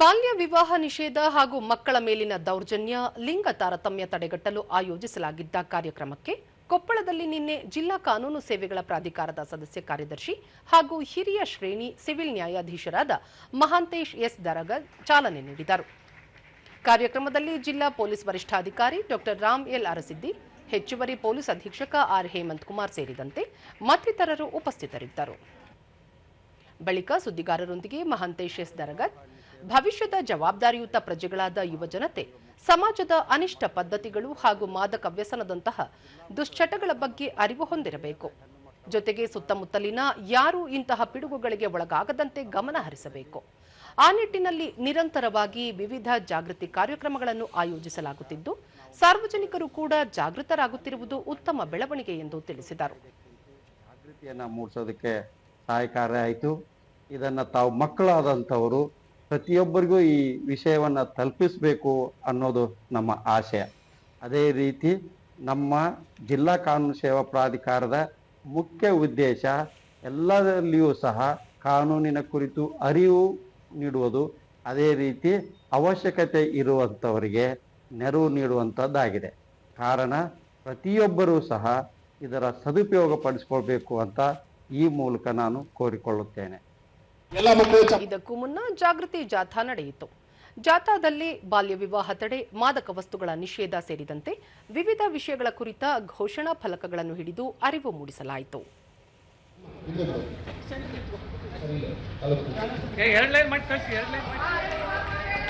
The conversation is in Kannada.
ಬಾಲ್ಯ ವಿವಾಹ ನಿಷೇಧ ಹಾಗೂ ಮಕ್ಕಳ ಮೇಲಿನ ದೌರ್ಜನ್ಯ, ಲಿಂಗ ತಾರತಮ್ಯ ತಡೆಗಟ್ಟಲು ಆಯೋಜಿಸಲಾಗಿದ್ದ ಕಾರ್ಯಕ್ರಮಕ್ಕೆ ಕೊಪ್ಪಳದಲ್ಲಿ ನಿನ್ನೆ ಜಿಲ್ಲಾ ಕಾನೂನು ಸೇವೆಗಳ ಪ್ರಾಧಿಕಾರದ ಸದಸ್ಯ ಕಾರ್ಯದರ್ಶಿ ಹಾಗೂ ಹಿರಿಯ ಶ್ರೇಣಿ ಸಿವಿಲ್ ನ್ಯಾಯಾಧೀಶರಾದ ಮಹಾಂತೇಶ್ ಎಸ್ ದರಗದ್ ಚಾಲನೆ ನೀಡಿದರು. ಕಾರ್ಯಕ್ರಮದಲ್ಲಿ ಜಿಲ್ಲಾ ಪೊಲೀಸ್ ವರಿಷ್ಠಾಧಿಕಾರಿ ಡಾ ರಾಮ್ ಎಲ್ ಅರಸಿದ್ದಿ, ಹೆಚ್ಚುವರಿ ಪೊಲೀಸ್ ಅಧೀಕ್ಷಕ ಆರ್ ಹೇಮಂತ್ ಕುಮಾರ್ ಸೇರಿದಂತೆ ಮತ್ತಿತರರು ಉಪಸ್ಥಿತರಿದ್ದರು. ಬಳಿಕ ಸುದ್ದಿಗಾರರೊಂದಿಗೆ ಮಹಾಂತೇಶ್ ಎಸ್ ದರಗದ್, ಭವಿಷ್ಯದ ಜವಾಬ್ದಾರಿಯುತ ಪ್ರಜೆಗಳಾದ ಯುವಜನತೆ ಸಮಾಜದ ಅನಿಷ್ಟ ಪದ್ಧತಿಗಳು ಹಾಗೂ ಮಾದಕ ವ್ಯಸನದಂತಹ ದುಶ್ಚಟಗಳ ಬಗ್ಗೆ ಅರಿವು ಹೊಂದಿರಬೇಕು. ಜೊತೆಗೆ ಸುತ್ತಮುತ್ತಲಿನ ಯಾರೂ ಇಂತಹ ಪಿಡುಗುಗಳಿಗೆ ಒಳಗಾಗದಂತೆ ಗಮನ ಹರಿಸಬೇಕು. ಆ ನಿಟ್ಟಿನಲ್ಲಿ ನಿರಂತರವಾಗಿ ವಿವಿಧ ಜಾಗೃತಿ ಕಾರ್ಯಕ್ರಮಗಳನ್ನು ಆಯೋಜಿಸಲಾಗುತ್ತಿದ್ದು, ಸಾರ್ವಜನಿಕರು ಕೂಡ ಜಾಗೃತರಾಗುತ್ತಿರುವುದು ಉತ್ತಮ ಬೆಳವಣಿಗೆ ಎಂದು ತಿಳಿಸಿದರು. ಜಾಗೃತಿಯನ್ನು ಮೂಡಿಸೋದಕ್ಕೆ ಸಹಾಯಕಾರಿಯಾಯಿತು. ಇದನ್ನು ತಾವು ಮಕ್ಕಳಾದಂಥವರು ಪ್ರತಿಯೊಬ್ಬರಿಗೂ ಈ ವಿಷಯವನ್ನು ತಲುಪಿಸಬೇಕು ಅನ್ನೋದು ನಮ್ಮ ಆಶಯ. ಅದೇ ರೀತಿ ನಮ್ಮ ಜಿಲ್ಲಾ ಕಾನೂನು ಸೇವಾ ಪ್ರಾಧಿಕಾರದ ಮುಖ್ಯ ಉದ್ದೇಶ ಎಲ್ಲದರಲ್ಲಿಯೂ ಸಹ ಕಾನೂನಿನ ಕುರಿತು ಅರಿವು ನೀಡುವುದು, ಅದೇ ರೀತಿ ಅವಶ್ಯಕತೆ ಇರುವಂಥವರಿಗೆ ನೆರವು ನೀಡುವಂಥದ್ದಾಗಿದೆ. ಕಾರಣ ಪ್ರತಿಯೊಬ್ಬರೂ ಸಹ ಇದರ ಸದುಪಯೋಗ ಪಡಿಸ್ಕೊಳ್ಬೇಕು ಅಂತ ಈ ಮೂಲಕ ನಾನು ಕೋರಿಕೊಳ್ಳುತ್ತೇನೆ. ಇದಕ್ಕೂ ಮುನ್ನ ಜಾಗೃತಿ ಜಾಥಾ ನಡೆಯಿತು. ಜಾಥಾದಲ್ಲಿ ಬಾಲ್ಯ ವಿವಾಹ ತಡೆ, ಮಾದಕ ವಸ್ತುಗಳ ನಿಷೇಧ ಸೇರಿದಂತೆ ವಿವಿಧ ವಿಷಯಗಳ ಕುರಿತ ಘೋಷಣಾ ಫಲಕಗಳನ್ನು ಹಿಡಿದು ಅರಿವು ಮೂಡಿಸಲಾಯಿತು. ಎರಡು ಲೈನ್ ಮಾಡಿ ಕಳಿಸಿ, ಎರಡು ಲೈನ್ ಮಾಡಿ